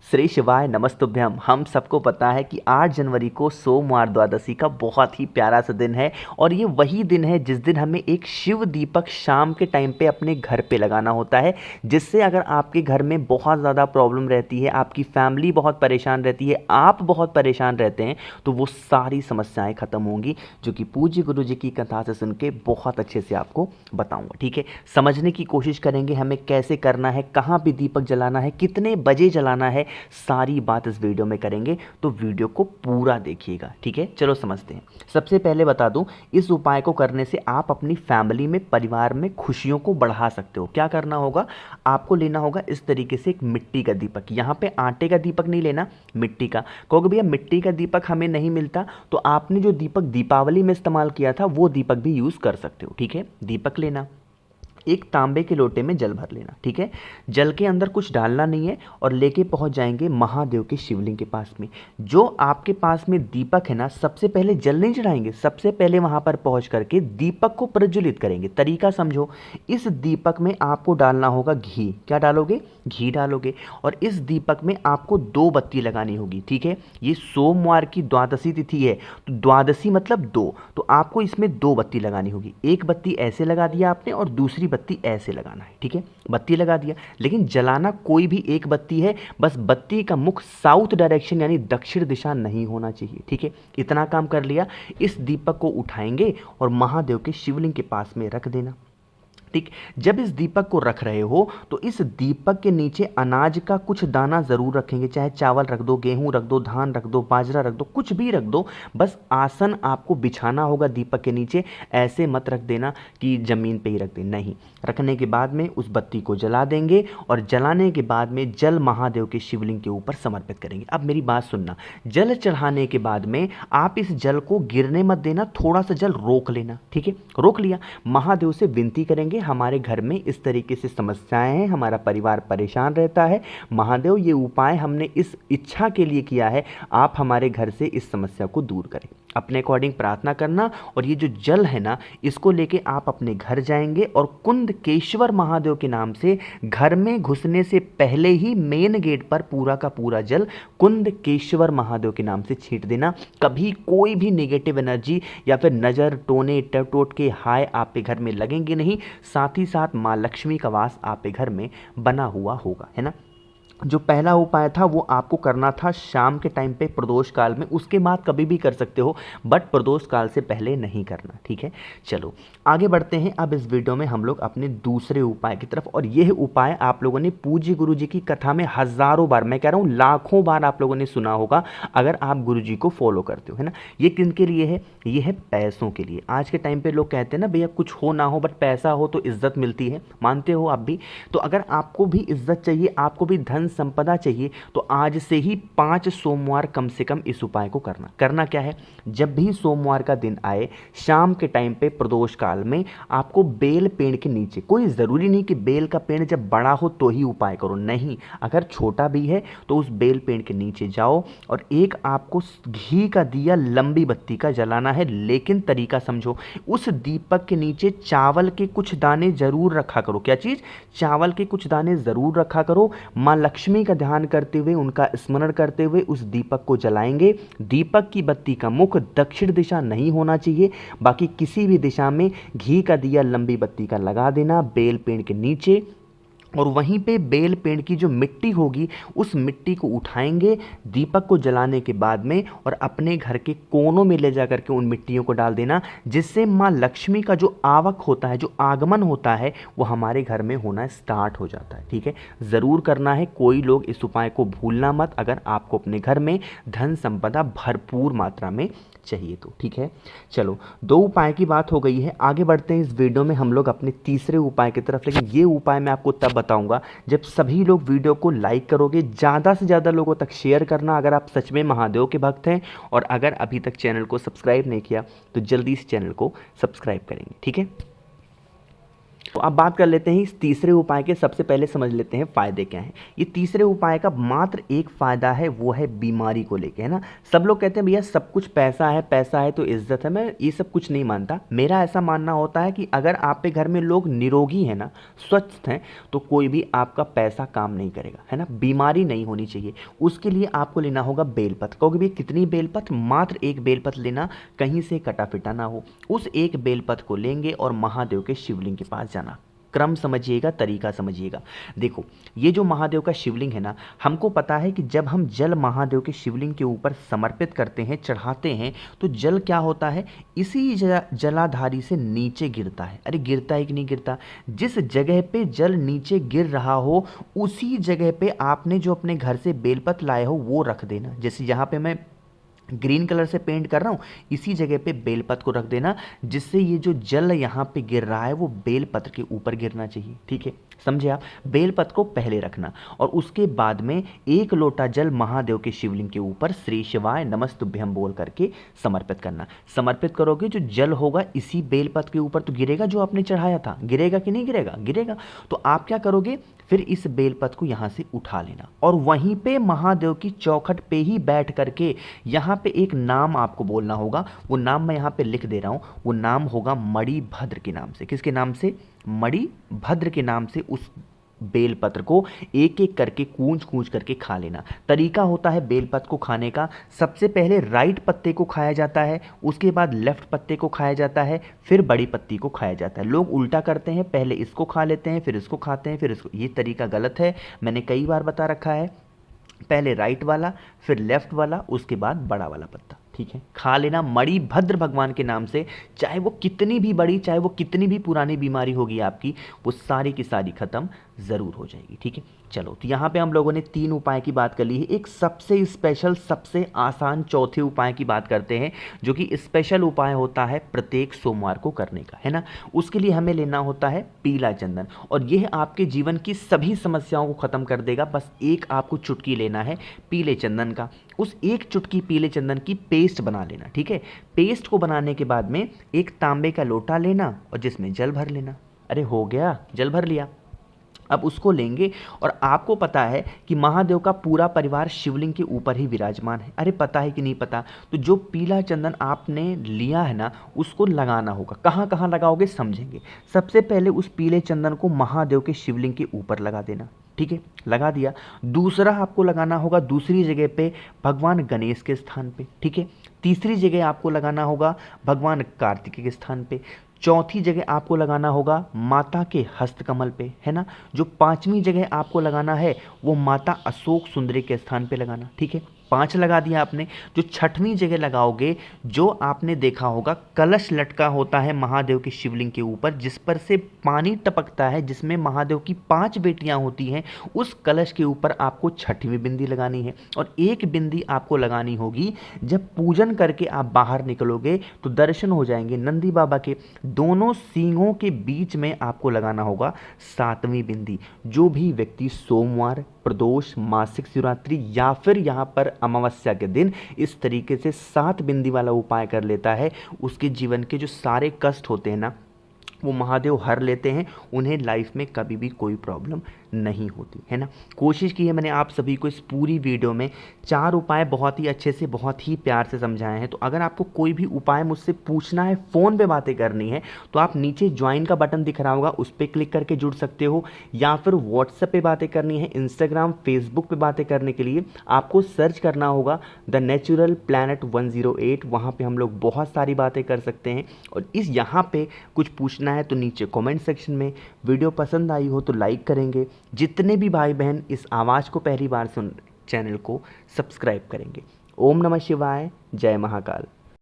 श्री शिवाय नमस्तुभ्यम। हम सबको पता है कि 8 जनवरी को सोमवार द्वादशी का बहुत ही प्यारा सा दिन है और ये वही दिन है जिस दिन हमें एक शिव दीपक शाम के टाइम पे अपने घर पे लगाना होता है, जिससे अगर आपके घर में बहुत ज़्यादा प्रॉब्लम रहती है, आपकी फैमिली बहुत परेशान रहती है, आप बहुत परेशान रहते हैं, तो वो सारी समस्याएं खत्म होंगी, जो कि पूज्य गुरु जी की कथा से सुन के बहुत अच्छे से आपको बताऊंगा। ठीक है, समझने की कोशिश करेंगे हमें कैसे करना है, कहाँ पे दीपक जलाना है, कितने बजे जलाना है, सारी बात इस वीडियो में करेंगे, तो वीडियो को पूरा देखिएगा। ठीक है, चलो समझते हैं। सबसे पहले बता दूं, इस उपाय को करने से आप अपनी फैमिली में, परिवार में खुशियों को बढ़ा सकते हो। क्या करना होगा, आपको लेना होगा इस तरीके से एक मिट्टी का दीपक। यहाँ पे आटे का दीपक नहीं लेना, मिट्टी का। कहोगे भैया मिट्टी का दीपक हमें नहीं मिलता, तो आपने जो दीपक दीपावली में इस्तेमाल किया था वो दीपक भी यूज कर सकते हो। ठीक है, दीपक लेना, एक तांबे के लोटे में जल भर लेना। ठीक है, जल के अंदर कुछ डालना नहीं है और लेके पहुंच जाएंगे महादेव के शिवलिंग के पास में। जो आपके पास में दीपक है ना, सबसे पहले जल नहीं चढ़ाएंगे, सबसे पहले वहां पर पहुंच करके दीपक को प्रज्वलित करेंगे। तरीका समझो, इस दीपक में आपको डालना होगा घी। क्या डालोगे, घी डालोगे, और इस दीपक में आपको 2 बत्ती लगानी होगी। ठीक है, ये सोमवार की द्वादशी तिथि है, तो द्वादशी मतलब 2, तो आपको इसमें 2 बत्ती लगानी होगी। एक बत्ती ऐसे लगा दिया आपने और दूसरी बत्ती ऐसे लगाना है। ठीक है, बत्ती लगा दिया, लेकिन जलाना कोई भी एक बत्ती है, बस बत्ती का मुख साउथ डायरेक्शन यानी दक्षिण दिशा नहीं होना चाहिए। ठीक है, इतना काम कर लिया। इस दीपक को उठाएंगे और महादेव के शिवलिंग के पास में रख देना। ठीक, जब इस दीपक को रख रहे हो तो इस दीपक के नीचे अनाज का कुछ दाना जरूर रखेंगे, चाहे चावल रख दो, गेहूं रख दो, धान रख दो, बाजरा रख दो, कुछ भी रख दो। बस आसन आपको बिछाना होगा दीपक के नीचे, ऐसे मत रख देना कि जमीन पे ही रख दे, नहीं। रखने के बाद में उस बत्ती को जला देंगे और जलाने के बाद में जल महादेव के शिवलिंग के ऊपर समर्पित करेंगे। अब मेरी बात सुनना, जल चढ़ाने के बाद में आप इस जल को गिरने मत देना, थोड़ा सा जल रोक लेना। ठीक है, रोक लिया, महादेव से विनती करेंगे, हमारे घर में इस तरीके से समस्याएं हैं, हमारा परिवार परेशान रहता है, महादेव ये उपाय हमने इस इच्छा के लिए किया है, आप हमारे घर से इस समस्या को दूर करें। अपने अकॉर्डिंग प्रार्थना करना, और ये जो जल है ना, इसको लेके आप अपने घर जाएंगे और कुंदकेश्वर महादेव के नाम से घर में घुसने से पहले ही मेन गेट पर पूरा का पूरा जल कुंदकेश्वर महादेव के नाम से छींट देना। कभी कोई भी नेगेटिव एनर्जी या फिर नज़र, टोने, टोट के हाय आपके घर में लगेंगे नहीं। साथ ही साथ माँ लक्ष्मी का वास आपके घर में बना हुआ होगा, है ना। जो पहला उपाय था वो आपको करना था शाम के टाइम पे प्रदोष काल में, उसके बाद कभी भी कर सकते हो, बट प्रदोष काल से पहले नहीं करना। ठीक है, चलो आगे बढ़ते हैं। अब इस वीडियो में हम लोग अपने दूसरे उपाय की तरफ, और यह उपाय आप लोगों ने पूज्य गुरु जी की कथा में हजारों बार, मैं कह रहा हूँ लाखों बार आप लोगों ने सुना होगा, अगर आप गुरु जी को फॉलो करते हो, है ना। ये किन के लिए है, ये है पैसों के लिए। आज के टाइम पे लोग कहते हैं ना भैया कुछ हो ना हो बट पैसा हो तो इज्जत मिलती है, मानते हो आप भी। तो अगर आपको भी इज्जत चाहिए, आपको भी धन संपदा चाहिए, तो आज से ही 5 सोमवार कम से कम इस उपाय को करना क्या है, जब भी सोमवार का दिन आए, शाम के टाइम पे प्रदोष काल में आपको बेल पेड़ के नीचे, कोई ज़रूरी नहीं कि बेल का पेड़ जब बड़ा हो तो ही उपाय करो, नहीं, अगर छोटा भी है तो उस बेल पेड़ के नीचे जाओ और एक आपको घी का दिया लंबी बत्ती का जलाना है। लेकिन तरीका समझो, उस दीपक के नीचे चावल के कुछ दाने जरूर रखा करो। क्या चीज़, चावल के कुछ दाने जरूर रखा करो। माँ लक्ष्मी का ध्यान करते हुए, उनका स्मरण करते हुए उस दीपक को जलाएंगे। दीपक की बत्ती का मुख दक्षिण दिशा नहीं होना चाहिए, बाकी किसी भी दिशा में घी का दिया लंबी बत्ती का लगा देना बेल पेड़ के नीचे, और वहीं पे बेल पेड़ की जो मिट्टी होगी उस मिट्टी को उठाएंगे दीपक को जलाने के बाद में, और अपने घर के कोनों में ले जा करके उन मिट्टियों को डाल देना, जिससे माँ लक्ष्मी का जो आवक होता है, जो आगमन होता है, वो हमारे घर में होना स्टार्ट हो जाता है। ठीक है, ज़रूर करना है, कोई लोग इस उपाय को भूलना मत, अगर आपको अपने घर में धन संपदा भरपूर मात्रा में चाहिए तो। ठीक है, चलो 2 उपाय की बात हो गई है, आगे बढ़ते हैं इस वीडियो में हम लोग अपने तीसरे उपाय की तरफ। लेकिन ये उपाय मैं आपको तब बताऊंगा जब सभी लोग वीडियो को लाइक करोगे, ज़्यादा से ज़्यादा लोगों तक शेयर करना, अगर आप सच में महादेव के भक्त हैं, और अगर अभी तक चैनल को सब्सक्राइब नहीं किया तो जल्दी से चैनल को सब्सक्राइब करेंगे। ठीक है, तो अब बात कर लेते हैं इस तीसरे उपाय के। सबसे पहले समझ लेते हैं फ़ायदे क्या हैं। ये तीसरे उपाय का मात्र एक फ़ायदा है, वो है बीमारी को लेके, है ना। सब लोग कहते हैं भैया सब कुछ पैसा है तो इज्जत है। मैं ये सब कुछ नहीं मानता। मेरा ऐसा मानना होता है कि अगर आप के घर में लोग निरोगी हैं ना, स्वस्थ हैं, तो कोई भी आपका पैसा काम नहीं करेगा, है ना। बीमारी नहीं होनी चाहिए। उसके लिए आपको लेना होगा बेलपत्र। कहोगे भैया कितनी बेलपत्र? मात्र एक बेलपत्र लेना, कहीं से कटा फिटा ना हो। उस एक बेलपत्र को लेंगे और महादेव के शिवलिंग के पास जाना। क्रम समझिएगा, तरीका समझिएगा। देखो, ये जो महादेव का शिवलिंग है ना, हमको पता है कि जब हम जल महादेव के शिवलिंग के ऊपर समर्पित करते हैं, चढ़ाते हैं, तो जल क्या होता है, इसी जलाधारी से नीचे गिरता है। अरे गिरता है कि नहीं गिरता? जिस जगह पे जल नीचे गिर रहा हो, उसी जगह पे आपने जो अपने घर से बेलपत्र लाए हो वो रख देना। जैसे यहाँ पे मैं ग्रीन कलर से पेंट कर रहा हूँ, इसी जगह पे बेलपत्र को रख देना, जिससे ये जो जल यहाँ पे गिर रहा है वो बेलपत्र के ऊपर गिरना चाहिए। ठीक है, समझे आप। बेलपत्र को पहले रखना और उसके बाद में एक लोटा जल महादेव के शिवलिंग के ऊपर श्री शिवाय नमस्तुभ्यम बोल करके समर्पित करना। समर्पित करोगे, जो जल होगा इसी बेलपत्र के ऊपर तो गिरेगा, जो आपने चढ़ाया था। गिरेगा कि नहीं गिरेगा? गिरेगा। तो आप क्या करोगे, फिर इस बेलपत्र को यहाँ से उठा लेना और वहीं पे महादेव की चौखट पे ही बैठ करके यहाँ पे एक नाम आपको बोलना होगा। वो नाम मैं यहाँ पे लिख दे रहा हूँ। वो नाम होगा मणिभद्र के नाम से। किसके नाम से? मणिभद्र के नाम से उस बेलपत्र को एक एक करके कूंज कूंज करके खा लेना। तरीका होता है बेलपत्र को खाने का, सबसे पहले राइट पत्ते को खाया जाता है, उसके बाद लेफ्ट पत्ते को खाया जाता है, फिर बड़ी पत्ती को खाया जाता है। लोग उल्टा करते हैं, पहले इसको खा लेते हैं, फिर इसको खाते हैं, फिर इसको। ये तरीका गलत है, मैंने कई बार बता रखा है। पहले राइट वाला, फिर लेफ्ट वाला, उसके बाद बड़ा वाला पत्ता। ठीक है, खा लेना मणिभद्र भगवान के नाम से। चाहे वो कितनी भी बड़ी, चाहे वो कितनी भी पुरानी बीमारी होगी आपकी, वो सारी की सारी खत्म ज़रूर हो जाएगी। ठीक है, चलो, तो यहाँ पे हम लोगों ने 3 उपाय की बात कर ली है। एक सबसे स्पेशल, सबसे आसान चौथे उपाय की बात करते हैं, जो कि स्पेशल उपाय होता है प्रत्येक सोमवार को करने का, है ना। उसके लिए हमें लेना होता है पीला चंदन, और यह आपके जीवन की सभी समस्याओं को ख़त्म कर देगा। बस एक आपको चुटकी लेना है पीले चंदन का। उस एक चुटकी पीले चंदन की पेस्ट बना लेना। ठीक है, पेस्ट को बनाने के बाद में एक तांबे का लोटा लेना और जिसमें जल भर लेना। अरे हो गया, जल भर लिया। अब उसको लेंगे और आपको पता है कि महादेव का पूरा परिवार शिवलिंग के ऊपर ही विराजमान है। अरे पता है कि नहीं पता? तो जो पीला चंदन आपने लिया है ना, उसको लगाना होगा। कहाँ कहाँ लगाओगे समझेंगे। सबसे पहले उस पीले चंदन को महादेव के शिवलिंग के ऊपर लगा देना। ठीक है, लगा दिया। दूसरा आपको लगाना होगा दूसरी जगह पे भगवान गणेश के स्थान पे। ठीक है, तीसरी जगह आपको लगाना होगा भगवान कार्तिक के स्थान पे। चौथी जगह आपको लगाना होगा माता के हस्त कमल पे, है ना। जो 5वीं जगह आपको लगाना है वो माता अशोक सुंदरी के स्थान पे लगाना। ठीक है, 5 लगा दिया आपने। जो 6वीं जगह लगाओगे, जो आपने देखा होगा कलश लटका होता है महादेव के शिवलिंग के ऊपर, जिस पर से पानी टपकता है, जिसमें महादेव की 5 बेटियां होती हैं, उस कलश के ऊपर आपको 6वीं बिंदी लगानी है। और एक बिंदी आपको लगानी होगी जब पूजन करके आप बाहर निकलोगे तो दर्शन हो जाएंगे नंदी बाबा के। दोनों सींगों के बीच में आपको लगाना होगा 7वीं बिंदी। जो भी व्यक्ति सोमवार, प्रदोष, मासिक शिवरात्रि या फिर यहाँ पर अमावस्या के दिन इस तरीके से 7 बिंदी वाला उपाय कर लेता है, उसके जीवन के जो सारे कष्ट होते हैं ना, वो महादेव हर लेते हैं। उन्हें लाइफ में कभी भी कोई प्रॉब्लम नहीं होती, है ना। कोशिश की है मैंने आप सभी को इस पूरी वीडियो में 4 उपाय बहुत ही अच्छे से, बहुत ही प्यार से समझाए हैं। तो अगर आपको कोई भी उपाय मुझसे पूछना है, फ़ोन पे बातें करनी है, तो आप नीचे ज्वाइन का बटन दिख रहा होगा, उस पर क्लिक करके जुड़ सकते हो। या फिर व्हाट्सएप पे बातें करनी है, इंस्टाग्राम, फेसबुक पे बातें करने के लिए आपको सर्च करना होगा द नेचुरल प्लैनेट 108। वहाँ पर हम लोग बहुत सारी बातें कर सकते हैं। और इस यहाँ पर कुछ पूछना है तो नीचे कमेंट सेक्शन में। वीडियो पसंद आई हो तो लाइक करेंगे। जितने भी भाई बहन इस आवाज़ को पहली बार सुन, चैनल को सब्सक्राइब करेंगे। ओम नमः शिवाय, जय महाकाल।